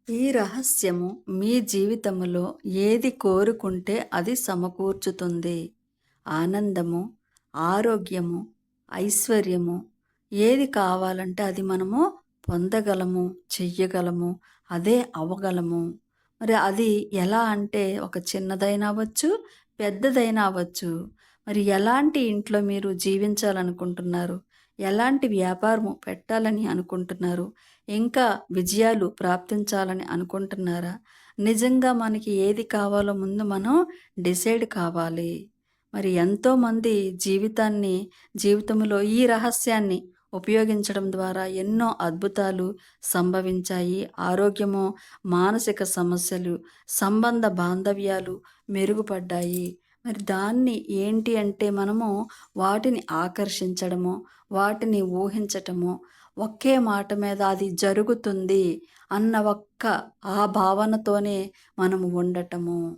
ఈ రహస్యము మీ జీవితంలో ఏది కోరుకుంటే అది సమకూర్చుతుంది. ఆనందము, ఆరోగ్యము, ఐశ్వర్యము ఏది కావాలంటే అది మనము పొందగలము, చెయ్యగలము, అదే అవ్వగలము. మరి అది ఎలా అంటే ఒక చిన్నదైనా అవ్వచ్చు, పెద్దదైనా అవ్వచ్చు. మరి ఎలాంటి ఇంట్లో మీరు జీవించాలనుకుంటున్నారు? ఎలాంటి వ్యాపారము పెట్టాలని అనుకుంటున్నారు? ఇంకా విజయాలు ప్రాప్తించాలని అనుకుంటున్నారా? నిజంగా మనకి ఏది కావాలో ముందు మనం డిసైడ్ కావాలి. మరి ఎంతోమంది జీవితంలో ఈ రహస్యాన్ని ఉపయోగించడం ద్వారా ఎన్నో అద్భుతాలు సంభవించాయి. ఆరోగ్యము, మానసిక సమస్యలు, సంబంధ బాంధవ్యాలు మెరుగుపడ్డాయి. మరి దాన్ని ఏంటి అంటే మనము వాటిని ఆకర్షించడము, వాటిని ఊహించటము, ఒకే మాట మీద అది జరుగుతుంది అన్న ఒక్క ఆ భావనతోనే మనము ఉండటము.